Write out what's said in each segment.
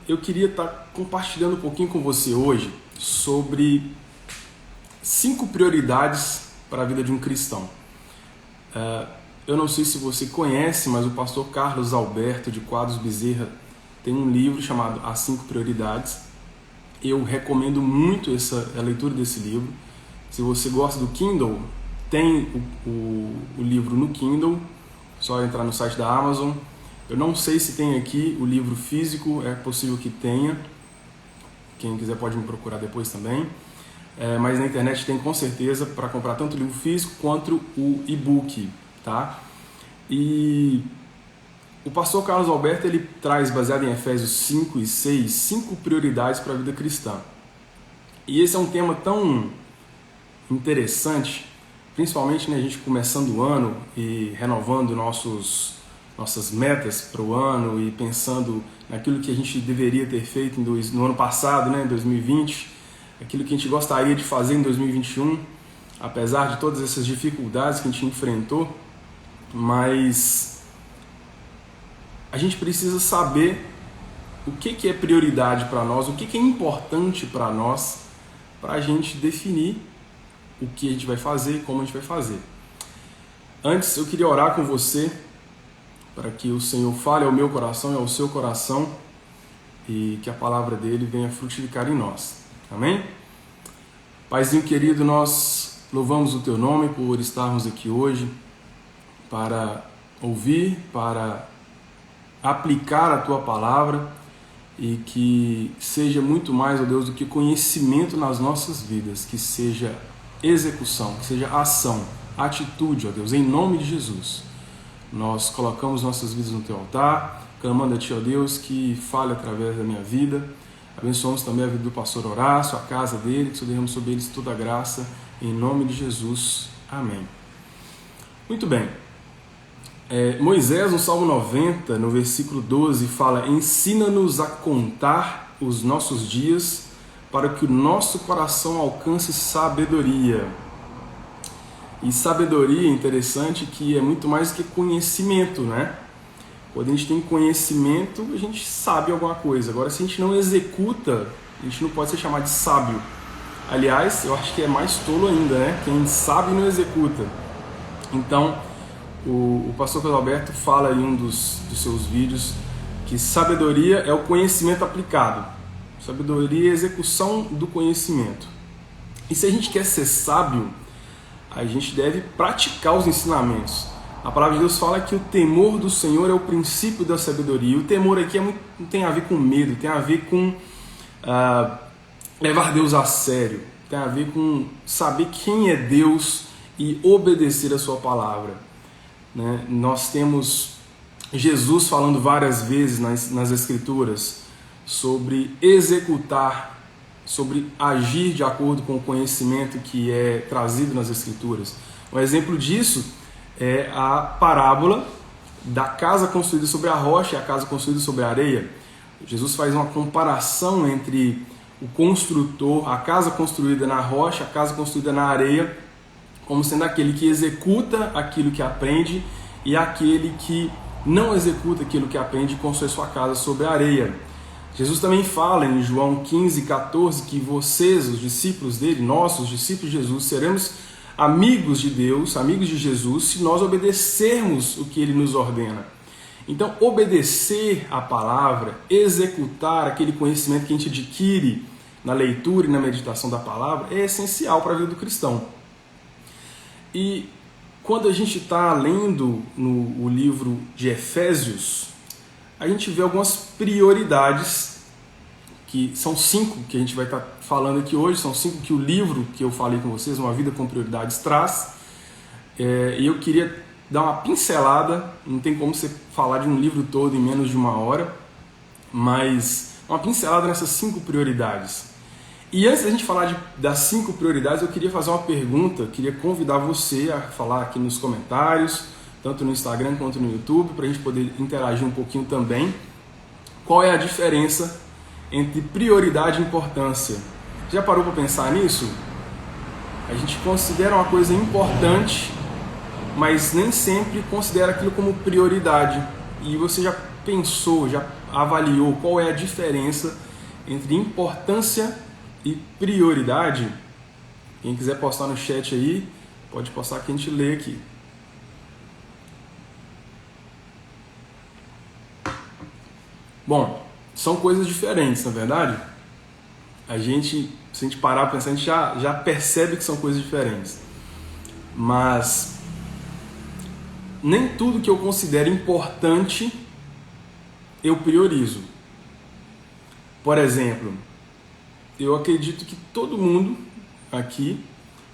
eu queria estar compartilhando um pouquinho com você hoje sobre 5 prioridades para a vida de um cristão. Eu não sei se você conhece, mas o pastor Carlos Alberto de Quadros Bezerra tem um livro chamado As 5 Prioridades. Eu recomendo muito a leitura desse livro. Se você gosta do Kindle, tem o livro no Kindle, só entrar no site da Amazon. Eu não sei se tem aqui o livro físico, é possível que tenha. Quem quiser pode me procurar depois também. Mas na internet tem com certeza para comprar tanto o livro físico quanto o e-book, tá? E o pastor Carlos Alberto ele traz, baseado em Efésios 5 e 6, 5 prioridades para a vida cristã. E esse é um tema tão interessante, principalmente a gente começando o ano e renovando nossas metas para o ano e pensando naquilo que a gente deveria ter feito no ano passado, em 2020, aquilo que a gente gostaria de fazer em 2021, apesar de todas essas dificuldades que a gente enfrentou, mas a gente precisa saber o que é prioridade para nós, o que é importante para nós, para a gente definir o que a gente vai fazer e como a gente vai fazer. Antes, eu queria orar com você para que o Senhor fale ao meu coração e ao seu coração e que a palavra dele venha frutificar em nós. Amém? Paizinho querido, nós louvamos o teu nome por estarmos aqui hoje para ouvir, para aplicar a tua palavra e que seja muito mais, ó Deus, do que conhecimento nas nossas vidas, que seja execução, que seja ação, atitude, ó Deus, em nome de Jesus. Nós colocamos nossas vidas no teu altar, clamando a ti, ó Deus, que fale através da minha vida. Abençoamos também a vida do pastor Horácio, a casa dele, que o Senhor derrame sobre eles toda a graça, em nome de Jesus. Amém. Muito bem. Moisés, no Salmo 90, no versículo 12, fala: ensina-nos a contar os nossos dias para que o nosso coração alcance sabedoria. E sabedoria é interessante que é muito mais do que conhecimento, né? Quando a gente tem conhecimento, a gente sabe alguma coisa. Agora, se a gente não executa, a gente não pode ser chamado de sábio. Aliás, eu acho que é mais tolo ainda, né? Quem sabe não executa. Então, o pastor Carlos Alberto fala em um dos seus vídeos que sabedoria é o conhecimento aplicado. Sabedoria é a execução do conhecimento. E se a gente quer ser sábio, a gente deve praticar os ensinamentos. A palavra de Deus fala que o temor do Senhor é o princípio da sabedoria. E o temor aqui não tem a ver com medo, tem a ver com levar Deus a sério. Tem a ver com saber quem é Deus e obedecer a sua palavra. Né? Nós temos Jesus falando várias vezes nas Escrituras sobre executar, sobre agir de acordo com o conhecimento que é trazido nas Escrituras. Um exemplo disso é a parábola da casa construída sobre a rocha e a casa construída sobre a areia. Jesus faz uma comparação entre o construtor, a casa construída na rocha, a casa construída na areia, como sendo aquele que executa aquilo que aprende e aquele que não executa aquilo que aprende e constrói sua casa sobre a areia. Jesus também fala em João 15:14 que vocês, os discípulos dele, nossos discípulos de Jesus, seremos amigos de Deus, amigos de Jesus, se nós obedecermos o que ele nos ordena. Então, obedecer a palavra, executar aquele conhecimento que a gente adquire na leitura e na meditação da palavra é essencial para a vida do cristão. E quando a gente está lendo o livro de Efésios, a gente vê algumas prioridades, que são 5 que a gente vai estar falando aqui hoje, são 5 que o livro que eu falei com vocês, Uma Vida com Prioridades, traz. E eu queria dar uma pincelada, não tem como você falar de um livro todo em menos de 1 hora, mas uma pincelada nessas 5 prioridades. E antes da gente falar das 5 prioridades, eu queria fazer uma pergunta, queria convidar você a falar aqui nos comentários, tanto no Instagram quanto no YouTube, para a gente poder interagir um pouquinho também. Qual é a diferença entre prioridade e importância? Já parou para pensar nisso? A gente considera uma coisa importante, mas nem sempre considera aquilo como prioridade. E você já pensou, já avaliou qual é a diferença entre importância e prioridade? Quem quiser postar no chat aí, pode postar que a gente lê aqui. Bom, são coisas diferentes, na verdade. Se a gente parar para pensar, a gente já percebe que são coisas diferentes. Mas nem tudo que eu considero importante eu priorizo. Por exemplo, eu acredito que todo mundo aqui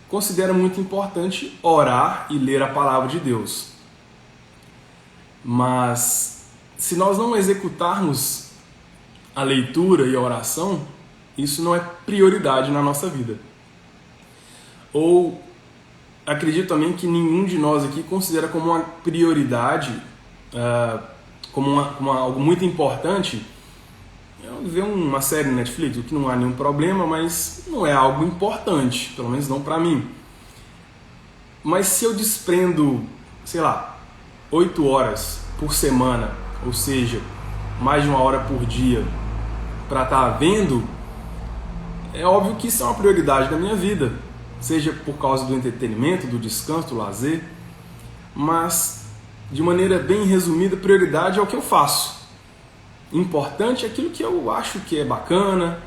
considera muito importante orar e ler a palavra de Deus. Mas se nós não executarmos a leitura e a oração, isso não é prioridade na nossa vida. Ou acredito também que nenhum de nós aqui considera como uma prioridade, como algo muito importante, ver uma série no Netflix, o que não há nenhum problema, mas não é algo importante, pelo menos não para mim. Mas se eu desprendo, 8 horas por semana, ou seja, mais de 1 hora por dia, para estar vendo, é óbvio que isso é uma prioridade da minha vida, seja por causa do entretenimento, do descanso, do lazer, mas de maneira bem resumida, prioridade é o que eu faço. Importante é aquilo que eu acho que é bacana.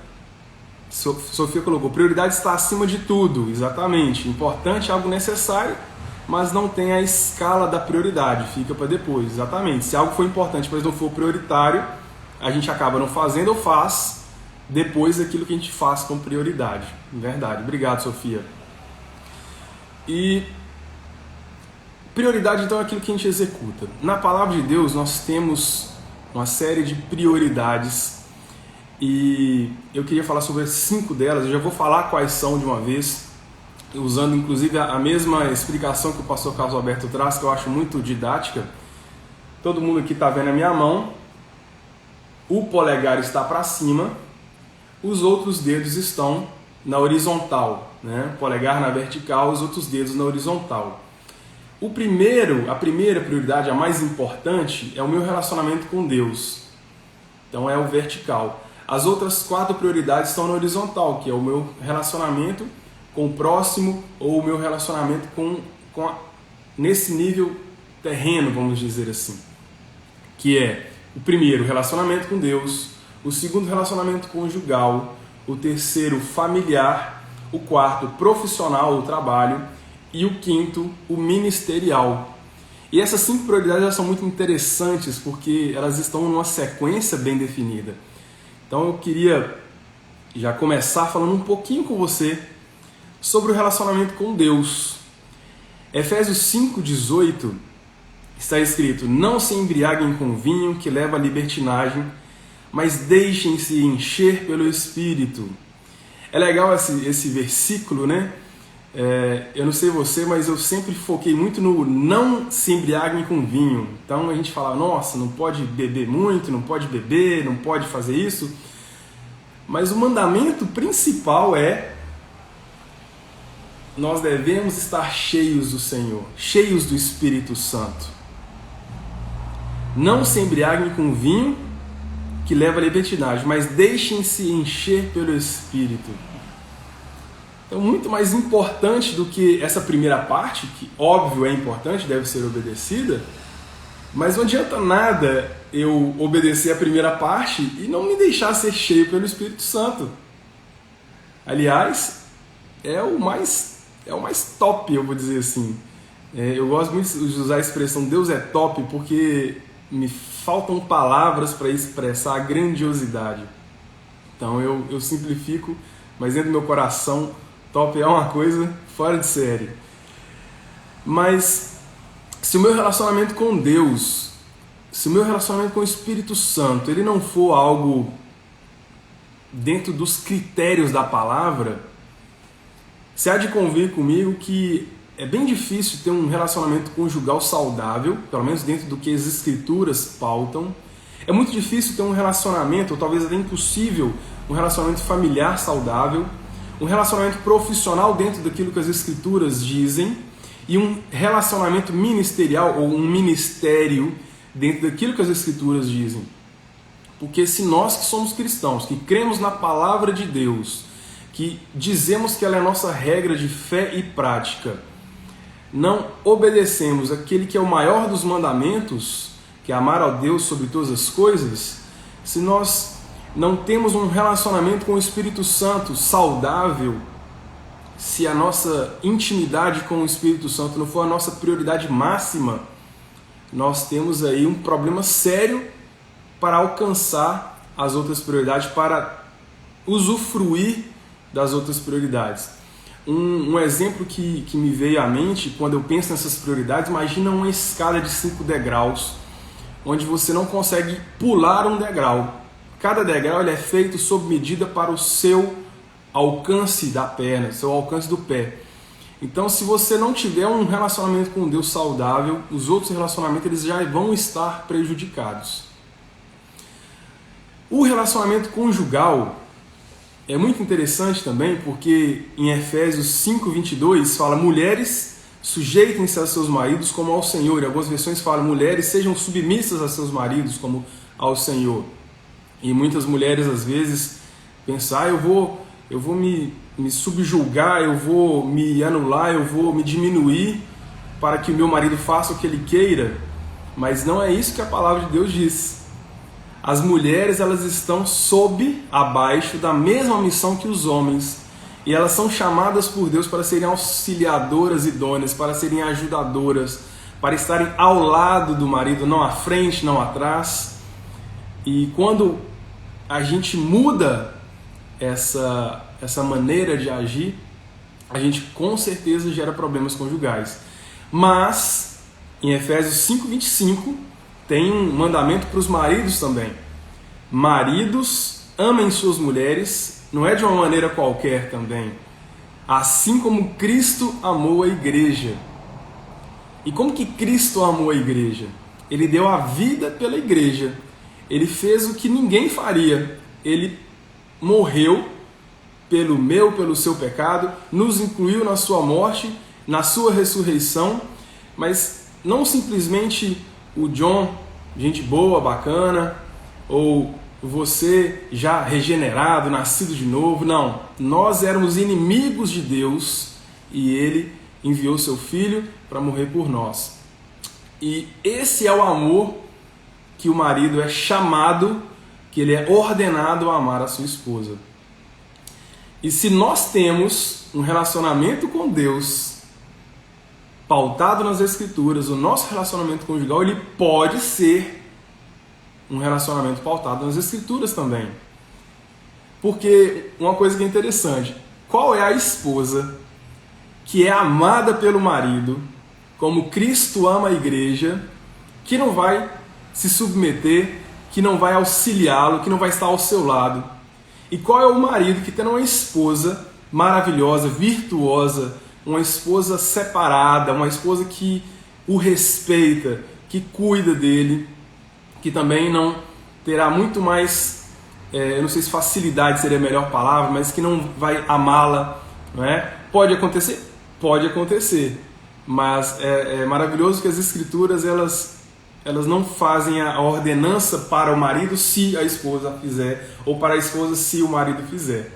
Sofia colocou, prioridade está acima de tudo, exatamente. Importante é algo necessário, mas não tem a escala da prioridade, fica para depois, exatamente. Se algo for importante, mas não for prioritário, a gente acaba não fazendo ou faz depois aquilo que a gente faz com prioridade. Verdade, obrigado, Sofia. E prioridade então é aquilo que a gente executa. Na palavra de Deus nós temos uma série de prioridades e eu queria falar sobre 5 delas. Eu já vou falar quais são de uma vez, usando inclusive a mesma explicação que o pastor Carlos Alberto traz, que eu acho muito didática. Todo mundo aqui está vendo a minha mão, o polegar está para cima, os outros dedos estão na horizontal, né? O polegar na vertical, os outros dedos na horizontal. A primeira prioridade, a mais importante, é o meu relacionamento com Deus. Então é o vertical. As outras 4 prioridades estão na horizontal, que é o meu relacionamento com o próximo ou o meu relacionamento nesse nível terreno, vamos dizer assim. Que é o primeiro, relacionamento com Deus, o segundo, relacionamento conjugal, o terceiro, familiar, o quarto, profissional, o trabalho, e o quinto, o ministerial. E essas 5 prioridades elas são muito interessantes porque elas estão numa sequência bem definida. Então eu queria já começar falando um pouquinho com você sobre o relacionamento com Deus. Efésios 5,18 está escrito: não se embriaguem com vinho que leva à libertinagem, mas deixem-se encher pelo Espírito. É legal esse versículo, né? Eu não sei você, mas eu sempre foquei muito no não se embriaguem com vinho. Então a gente fala, nossa, não pode beber muito, não pode beber, não pode fazer isso. Mas o mandamento principal é: nós devemos estar cheios do Senhor, cheios do Espírito Santo. Não se embriaguem com vinho que leva à libertinagem, mas deixem-se encher pelo Espírito. Então, muito mais importante do que essa primeira parte, que óbvio é importante, deve ser obedecida, mas não adianta nada eu obedecer a primeira parte e não me deixar ser cheio pelo Espírito Santo. Aliás, é o mais top, eu vou dizer assim. Eu gosto muito de usar a expressão Deus é top porque me faltam palavras para expressar a grandiosidade. Então eu simplifico, mas dentro do meu coração, top é uma coisa fora de série. Mas se o meu relacionamento com Deus, se o meu relacionamento com o Espírito Santo, ele não for algo dentro dos critérios da palavra, você há de convir comigo que é bem difícil ter um relacionamento conjugal saudável, pelo menos dentro do que as Escrituras pautam. É muito difícil ter um relacionamento, ou talvez até impossível, um relacionamento familiar saudável, um relacionamento profissional dentro daquilo que as Escrituras dizem, e um relacionamento ministerial, ou um ministério dentro daquilo que as Escrituras dizem. Porque se nós que somos cristãos, que cremos na palavra de Deus, que dizemos que ela é a nossa regra de fé e prática, não obedecemos aquele que é o maior dos mandamentos, que é amar ao Deus sobre todas as coisas, se nós não temos um relacionamento com o Espírito Santo saudável, se a nossa intimidade com o Espírito Santo não for a nossa prioridade máxima, nós temos aí um problema sério para alcançar as outras prioridades, para usufruir das outras prioridades. Um exemplo que me veio à mente quando eu penso nessas prioridades, imagina uma escada de 5 degraus, onde você não consegue pular um degrau. Cada degrau ele é feito sob medida para o seu alcance da perna, seu alcance do pé. Então, se você não tiver um relacionamento com Deus saudável, os outros relacionamentos eles já vão estar prejudicados. O relacionamento conjugal é muito interessante também, porque em Efésios 5:22 fala: mulheres, sujeitem-se a seus maridos como ao Senhor. Em algumas versões fala: mulheres, sejam submissas a seus maridos como ao Senhor. E muitas mulheres às vezes pensam: eu vou me subjugar, eu vou me anular, eu vou me diminuir para que o meu marido faça o que ele queira. Mas não é isso que a palavra de Deus diz. As mulheres elas estão abaixo da mesma missão que os homens. E elas são chamadas por Deus para serem auxiliadoras idôneas, para serem ajudadoras, para estarem ao lado do marido, não à frente, não atrás. E quando a gente muda essa maneira de agir, a gente com certeza gera problemas conjugais. Mas, em Efésios 5:25, tem um mandamento para os maridos também. Maridos, amem suas mulheres, não é de uma maneira qualquer também, assim como Cristo amou a igreja. E como que Cristo amou a igreja? Ele deu a vida pela igreja. Ele fez o que ninguém faria. Ele morreu pelo seu pecado, nos incluiu na sua morte, na sua ressurreição, mas não simplesmente o John, gente boa, bacana, ou você já regenerado, nascido de novo. Não, nós éramos inimigos de Deus e Ele enviou seu Filho para morrer por nós. E esse é o amor que o marido é chamado, que ele é ordenado a amar a sua esposa. E se nós temos um relacionamento com Deus pautado nas Escrituras, o nosso relacionamento conjugal ele pode ser um relacionamento pautado nas Escrituras também. Porque uma coisa que é interessante, qual é a esposa que é amada pelo marido, como Cristo ama a igreja, que não vai se submeter, que não vai auxiliá-lo, que não vai estar ao seu lado? E qual é o marido que tem uma esposa maravilhosa, virtuosa, uma esposa separada, uma esposa que o respeita, que cuida dele, que também não terá muito mais, eu não sei se facilidade seria a melhor palavra, mas que não vai amá-la, não é? Pode acontecer? Pode acontecer, mas é maravilhoso que as Escrituras elas não fazem a ordenança para o marido se a esposa fizer, ou para a esposa se o marido fizer.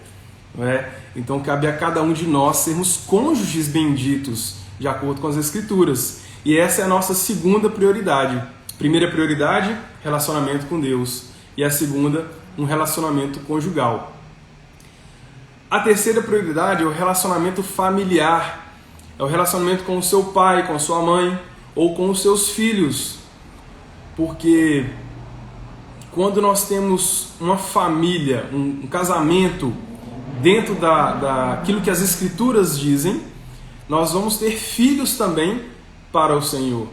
Não é? Então cabe a cada um de nós sermos cônjuges benditos, de acordo com as Escrituras. E essa é a nossa segunda prioridade. Primeira prioridade, relacionamento com Deus. E a segunda, um relacionamento conjugal. A terceira prioridade é o relacionamento familiar. É o relacionamento com o seu pai, com a sua mãe, ou com os seus filhos. Porque quando nós temos uma família, um casamento dentro daquilo que as Escrituras dizem, nós vamos ter filhos também para o Senhor.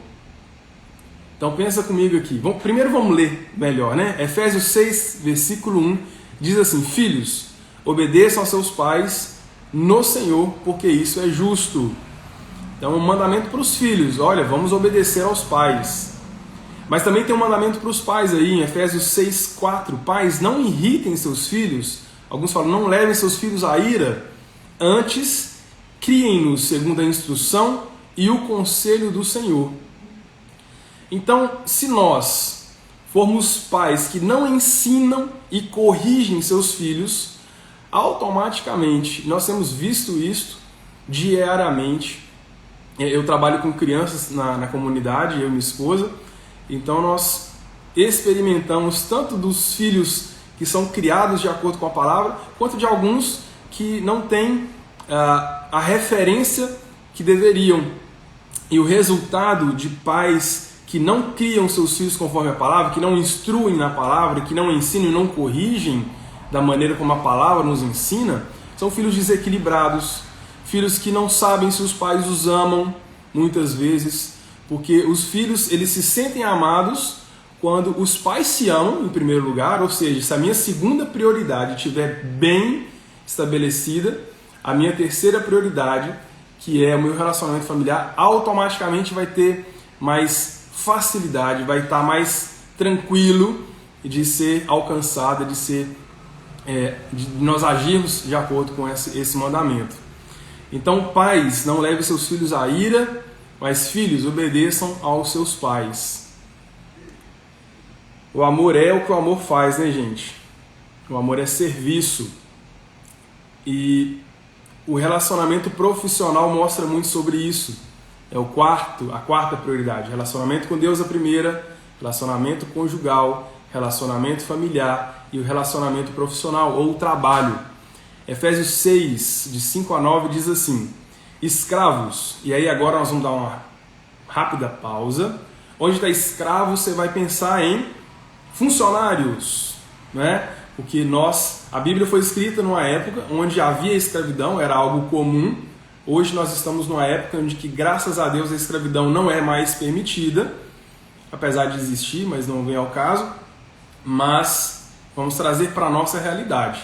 Então pensa comigo aqui. Primeiro vamos ler melhor, né? Efésios 6, versículo 1, diz assim: filhos, obedeçam aos seus pais no Senhor, porque isso é justo. Então um mandamento para os filhos, olha, vamos obedecer aos pais. Mas também tem um mandamento para os pais aí, em Efésios 6:4. Pais, não irritem seus filhos. Alguns falam, não levem seus filhos à ira. Antes, criem-nos segundo a instrução e o conselho do Senhor. Então, se nós formos pais que não ensinam e corrigem seus filhos, automaticamente, nós temos visto isso diariamente. Eu trabalho com crianças na comunidade, eu e minha esposa, então nós experimentamos tanto dos filhos que são criados de acordo com a palavra, quanto de alguns que não têm a referência que deveriam. E o resultado de pais que não criam seus filhos conforme a palavra, que não instruem na palavra, que não ensinam e não corrigem da maneira como a palavra nos ensina, são filhos desequilibrados, filhos que não sabem se os pais os amam, muitas vezes, porque os filhos eles se sentem amados quando os pais se amam, em primeiro lugar, ou seja, se a minha segunda prioridade estiver bem estabelecida, a minha terceira prioridade, que é o meu relacionamento familiar, automaticamente vai ter mais facilidade, vai estar mais tranquilo de ser alcançada, de nós agirmos de acordo com esse mandamento. Então, pais, não levem seus filhos à ira, mas filhos, obedeçam aos seus pais. O amor é o que o amor faz, né, gente? O amor é serviço. E o relacionamento profissional mostra muito sobre isso. É a quarta prioridade. Relacionamento com Deus a primeira, relacionamento conjugal, relacionamento familiar e o relacionamento profissional ou o trabalho. Efésios 6, de 5 a 9, diz assim: escravos, e aí agora nós vamos dar uma rápida pausa. Onde está escravo, você vai pensar em funcionários, né? Porque a Bíblia foi escrita numa época onde havia escravidão, era algo comum. Hoje nós estamos numa época onde que, graças a Deus, a escravidão não é mais permitida, apesar de existir, mas não vem ao caso. Mas vamos trazer para a nossa realidade.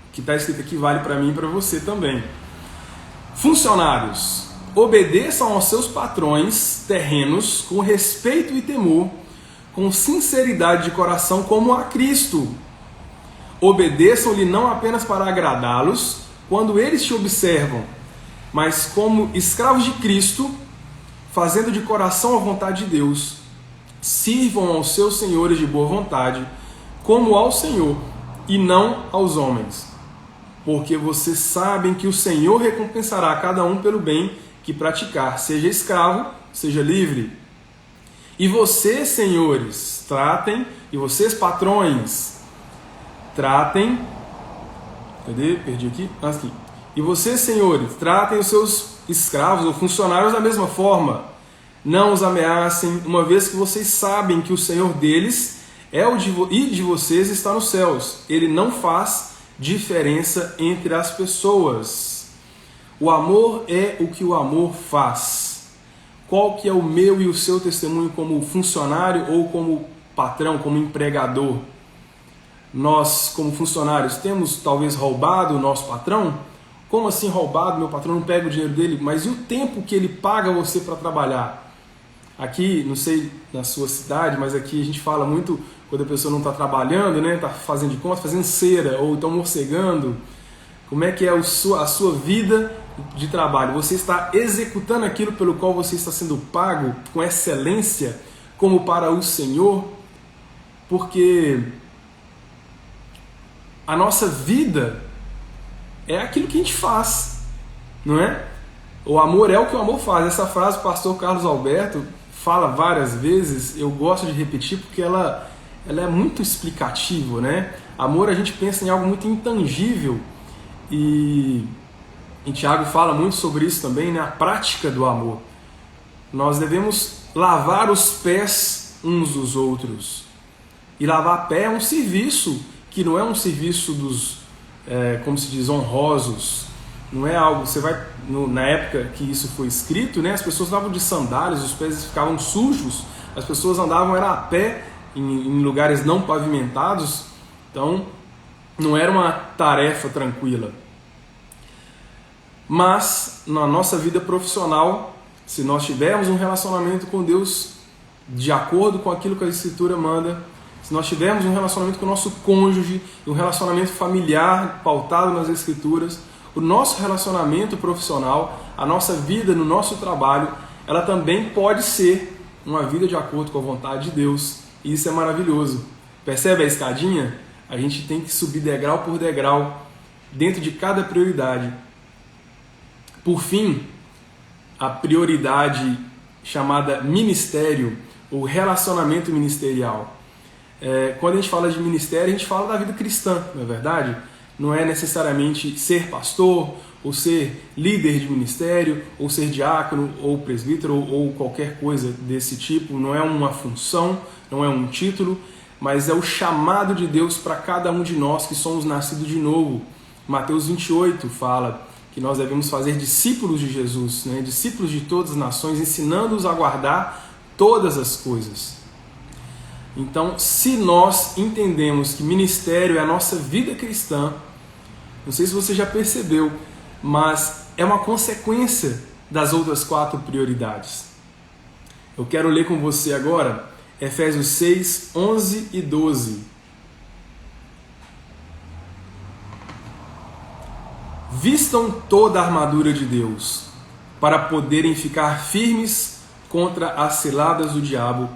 O que está escrito aqui vale para mim e para você também. Funcionários, obedeçam aos seus patrões terrenos com respeito e temor, com sinceridade de coração como a Cristo. Obedeçam-lhe não apenas para agradá-los quando eles te observam, mas como escravos de Cristo, fazendo de coração a vontade de Deus. Sirvam aos seus senhores de boa vontade, como ao Senhor, e não aos homens. Porque vocês sabem que o Senhor recompensará cada um pelo bem que praticar, seja escravo, seja livre. E vocês, senhores, tratem, e vocês, patrões, tratem. Cadê? Perdi aqui. Aqui. E vocês, senhores, tratem os seus escravos ou funcionários da mesma forma. Não os ameacem, uma vez que vocês sabem que o Senhor deles e de vocês está nos céus. Ele não faz diferença entre as pessoas. O amor é o que o amor faz. Qual que é o meu e o seu testemunho como funcionário ou como patrão, como empregador? Nós, como funcionários, temos talvez roubado o nosso patrão? Como assim roubado? Meu patrão não pega o dinheiro dele, mas e o tempo que ele paga você para trabalhar? Aqui, não sei na sua cidade, mas aqui a gente fala muito quando a pessoa não está trabalhando, né? Está fazendo de conta, fazendo cera ou estão morcegando. Como é que é a sua vida de trabalho? Você está executando aquilo pelo qual você está sendo pago com excelência, como para o Senhor? Porque a nossa vida é aquilo que a gente faz, não é? O amor é o que o amor faz. Essa frase o pastor Carlos Alberto fala várias vezes, eu gosto de repetir porque ela é muito explicativa, né? Amor, a gente pensa em algo muito intangível e Tiago fala muito sobre isso também, né? A prática do amor. Nós devemos lavar os pés uns dos outros. E lavar pé é um serviço que não é um serviço dos, como se diz, honrosos. Não é algo, você vai, na época que isso foi escrito, né, as pessoas andavam de sandálias, os pés ficavam sujos, as pessoas andavam a pé em lugares não pavimentados, então não era uma tarefa tranquila. Mas na nossa vida profissional, se nós tivermos um relacionamento com Deus de acordo com aquilo que a Escritura manda, se nós tivermos um relacionamento com o nosso cônjuge, um relacionamento familiar pautado nas Escrituras, o nosso relacionamento profissional, a nossa vida no nosso trabalho, ela também pode ser uma vida de acordo com a vontade de Deus E isso é maravilhoso. Percebe a escadinha? A gente tem que subir degrau por degrau dentro de cada prioridade. Por fim, a prioridade chamada ministério, ou relacionamento ministerial. Quando a gente fala de ministério, a gente fala da vida cristã, não é verdade? Não é necessariamente ser pastor, ou ser líder de ministério, ou ser diácono, ou presbítero, ou qualquer coisa desse tipo. Não é uma função, não é um título, mas é o chamado de Deus para cada um de nós que somos nascidos de novo. Mateus 28 fala que nós devemos fazer discípulos de Jesus, né? Discípulos de todas as nações, ensinando-os a guardar todas as coisas. Então, se nós entendemos que ministério é a nossa vida cristã, não sei se você já percebeu, mas é uma consequência das outras 4 prioridades. Eu quero ler com você agora Efésios 6, 11 e 12. Vistam toda a armadura de Deus, para poderem ficar firmes contra as ciladas do diabo,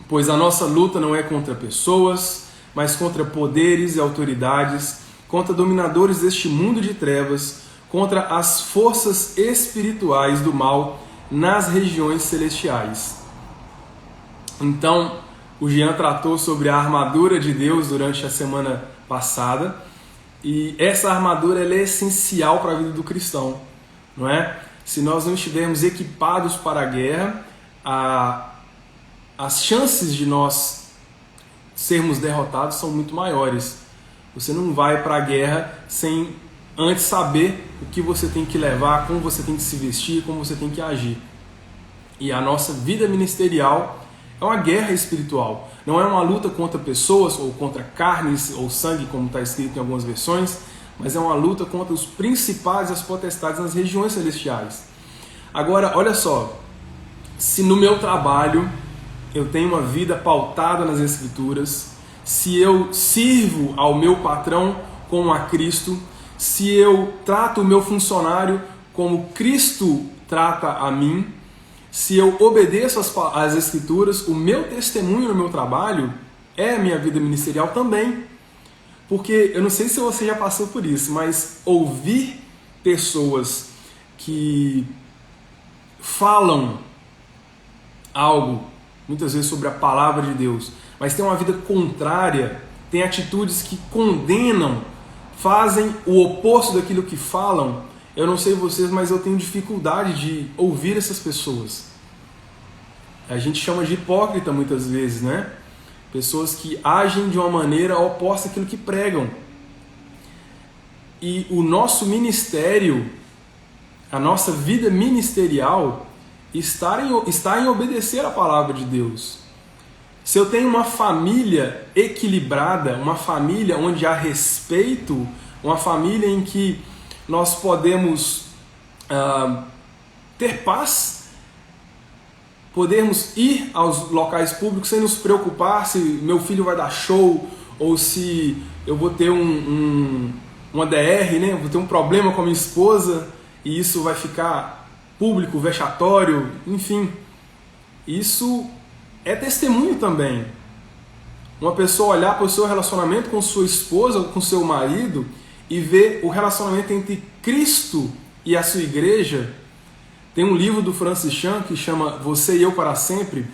pois a nossa luta não é contra pessoas, mas contra poderes e autoridades, contra dominadores deste mundo de trevas, contra as forças espirituais do mal nas regiões celestiais. Então, o Jean tratou sobre a armadura de Deus durante a semana passada, e essa armadura ela é essencial para a vida do cristão, não é? Se nós não estivermos equipados para a guerra, as chances de nós sermos derrotados são muito maiores. Você não vai para a guerra sem antes saber o que você tem que levar, como você tem que se vestir, como você tem que agir. E a nossa vida ministerial é uma guerra espiritual. Não é uma luta contra pessoas ou contra carnes ou sangue, como está escrito em algumas versões, mas é uma luta contra os principados e as potestades nas regiões celestiais. Agora, olha só, se no meu trabalho eu tenho uma vida pautada nas Escrituras, se eu sirvo ao meu patrão como a Cristo, se eu trato o meu funcionário como Cristo trata a mim, se eu obedeço às Escrituras, o meu testemunho no meu trabalho é a minha vida ministerial também. Porque eu não sei se você já passou por isso, mas ouvir pessoas que falam algo, muitas vezes sobre a palavra de Deus, mas tem uma vida contrária, tem atitudes que condenam, fazem o oposto daquilo que falam. Eu não sei vocês, mas eu tenho dificuldade de ouvir essas pessoas. A gente chama de hipócrita muitas vezes, né? Pessoas que agem de uma maneira oposta àquilo que pregam. E o nosso ministério, a nossa vida ministerial, está em obedecer à palavra de Deus. Se eu tenho uma família equilibrada, uma família onde há respeito, uma família em que nós podemos ter paz, podermos ir aos locais públicos sem nos preocupar se meu filho vai dar show ou se eu vou ter uma DR, né? Vou ter um problema com a minha esposa e isso vai ficar público, vexatório, enfim. Isso é testemunho também. Uma pessoa olhar para o seu relacionamento com sua esposa ou com seu marido e ver o relacionamento entre Cristo e a sua igreja. Tem um livro do Francis Chan que chama Você e Eu para Sempre,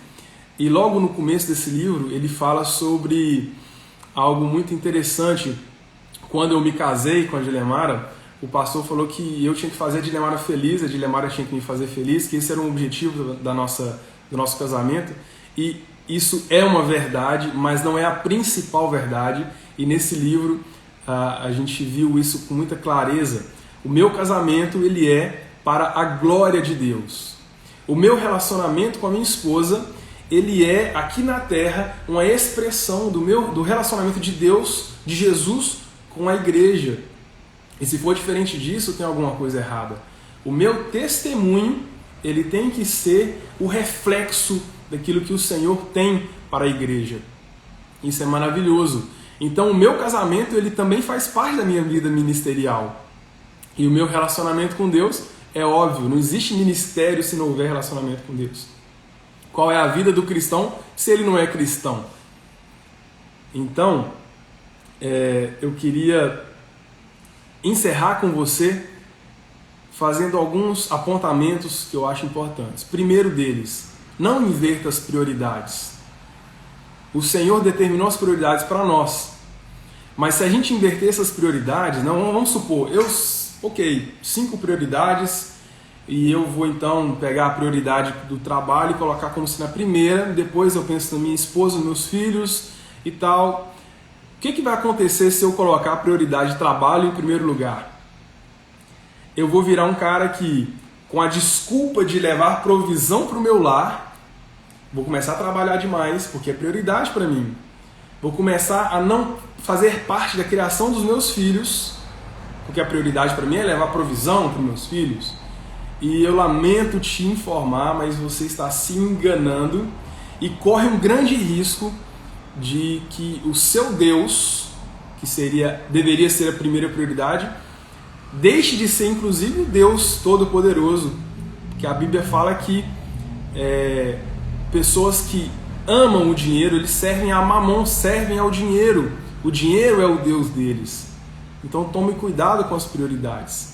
e logo no começo desse livro ele fala sobre algo muito interessante. Quando eu me casei com a Dilemara, o pastor falou que eu tinha que fazer a Dilemara feliz, a Dilemara tinha que me fazer feliz, que esse era o objetivo do nosso casamento, e isso é uma verdade, mas não é a principal verdade, e nesse livro a gente viu isso com muita clareza. O meu casamento ele é para a glória de Deus. O meu relacionamento com a minha esposa, ele é aqui na terra uma expressão do relacionamento de Deus, de Jesus com a igreja. E se for diferente disso, tem alguma coisa errada. O meu testemunho, ele tem que ser o reflexo daquilo que o Senhor tem para a igreja. Isso é maravilhoso. Então o meu casamento, ele também faz parte da minha vida ministerial. E o meu relacionamento com Deus, é óbvio, não existe ministério se não houver relacionamento com Deus. Qual é a vida do cristão se ele não é cristão? Então, eu queria encerrar com você fazendo alguns apontamentos que eu acho importantes. Primeiro deles, não inverta as prioridades. O Senhor determinou as prioridades para nós. Mas se a gente inverter essas prioridades, não, vamos supor, 5 prioridades, e eu vou então pegar a prioridade do trabalho e colocar como se na primeira, depois eu penso na minha esposa, nos meus filhos e tal. O que vai acontecer se eu colocar a prioridade de trabalho em primeiro lugar? Eu vou virar um cara que, com a desculpa de levar provisão para o meu lar, vou começar a trabalhar demais, porque é prioridade para mim. Vou começar a não fazer parte da criação dos meus filhos, porque a prioridade para mim é levar provisão para os meus filhos. E eu lamento te informar, mas você está se enganando e corre um grande risco de que o seu Deus, que deveria ser a primeira prioridade, deixe de ser inclusive o Deus Todo-Poderoso, que a Bíblia fala que pessoas que amam o dinheiro, eles servem a Mamon, servem ao dinheiro. O dinheiro é o Deus deles. Então tome cuidado com as prioridades.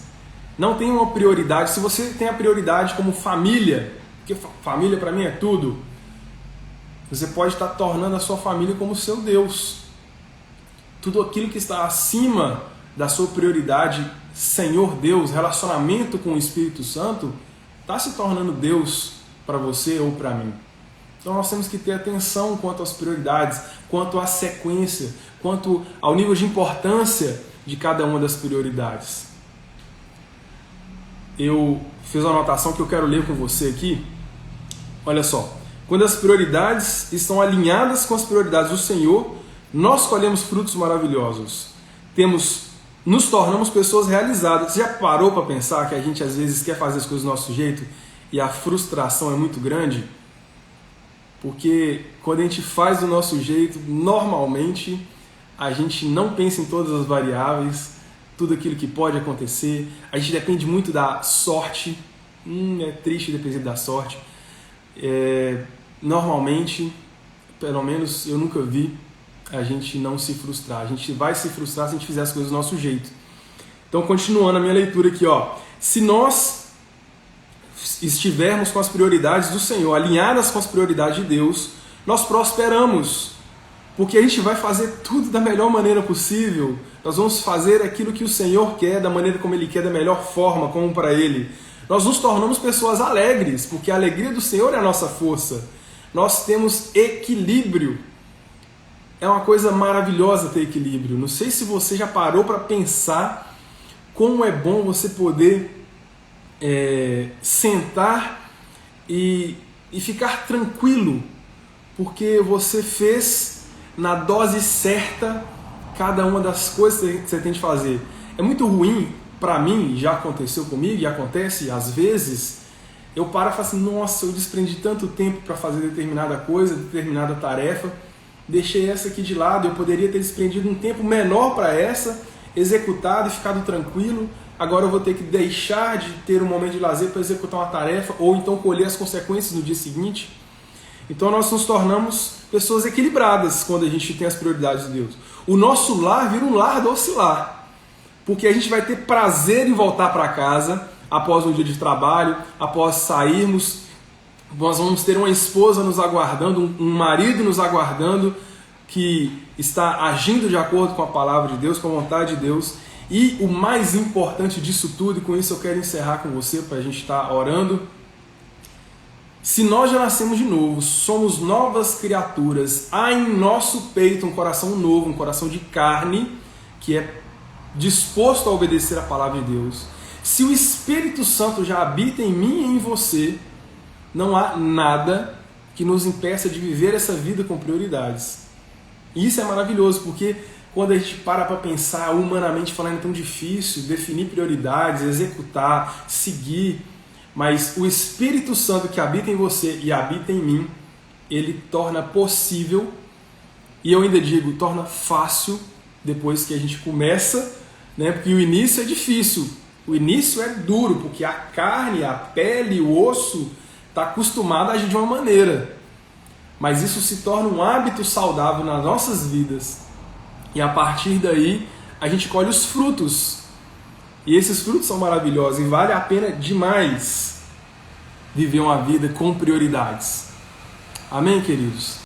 Não tenha uma prioridade. Se você tem a prioridade como família, porque família para mim é tudo, você pode estar tornando a sua família como seu Deus. Tudo aquilo que está acima da sua prioridade, Senhor Deus, relacionamento com o Espírito Santo, está se tornando Deus para você ou para mim. Então nós temos que ter atenção quanto às prioridades, quanto à sequência, quanto ao nível de importância de cada uma das prioridades. Eu fiz uma anotação que eu quero ler com você aqui. Olha só. Quando as prioridades estão alinhadas com as prioridades do Senhor, nós colhemos frutos maravilhosos. Nos tornamos pessoas realizadas. Você já parou para pensar que a gente às vezes quer fazer as coisas do nosso jeito e a frustração é muito grande? Porque quando a gente faz do nosso jeito, normalmente a gente não pensa em todas as variáveis, tudo aquilo que pode acontecer. A gente depende muito da sorte. É triste depender da sorte. Normalmente, pelo menos eu nunca vi a gente não se frustrar. A gente vai se frustrar se a gente fizer as coisas do nosso jeito. Então, continuando a minha leitura aqui, se nós estivermos com as prioridades do Senhor, alinhadas com as prioridades de Deus, nós prosperamos, porque a gente vai fazer tudo da melhor maneira possível. Nós vamos fazer aquilo que o Senhor quer, da maneira como Ele quer, da melhor forma, como para Ele. Nós nos tornamos pessoas alegres, porque a alegria do Senhor é a nossa força. Nós temos equilíbrio. É uma coisa maravilhosa ter equilíbrio. Não sei se você já parou para pensar como é bom você poder sentar e ficar tranquilo, porque você fez na dose certa cada uma das coisas que você tem de fazer. É muito ruim, para mim, já aconteceu comigo e acontece às vezes, eu paro e falo assim, nossa, eu desprendi tanto tempo para fazer determinada coisa, determinada tarefa, deixei essa aqui de lado, eu poderia ter desprendido um tempo menor para essa, executado e ficado tranquilo, agora eu vou ter que deixar de ter um momento de lazer para executar uma tarefa, ou então colher as consequências no dia seguinte. Então nós nos tornamos pessoas equilibradas quando a gente tem as prioridades de Deus. O nosso lar vira um lar doce lar, porque a gente vai ter prazer em voltar para casa após um dia de trabalho, após sairmos, nós vamos ter uma esposa nos aguardando, um marido nos aguardando, que está agindo de acordo com a palavra de Deus, com a vontade de Deus. E o mais importante disso tudo, e com isso eu quero encerrar com você, para a gente estar orando. Se nós já nascemos de novo, somos novas criaturas, há em nosso peito um coração novo, um coração de carne, que é disposto a obedecer a palavra de Deus. Se o Espírito Santo já habita em mim e em você, não há nada que nos impeça de viver essa vida com prioridades. E isso é maravilhoso, porque quando a gente para pensar, humanamente falando, é tão difícil definir prioridades, executar, seguir. Mas o Espírito Santo que habita em você e habita em mim, ele torna possível, e eu ainda digo, torna fácil, depois que a gente começa, né? Porque o início é difícil, o início é duro, porque a carne, a pele, o osso está acostumado a agir de uma maneira. mas isso se torna um hábito saudável nas nossas vidas. E a partir daí, a gente colhe os frutos. E esses frutos são maravilhosos e vale a pena demais viver uma vida com prioridades. Amém, queridos?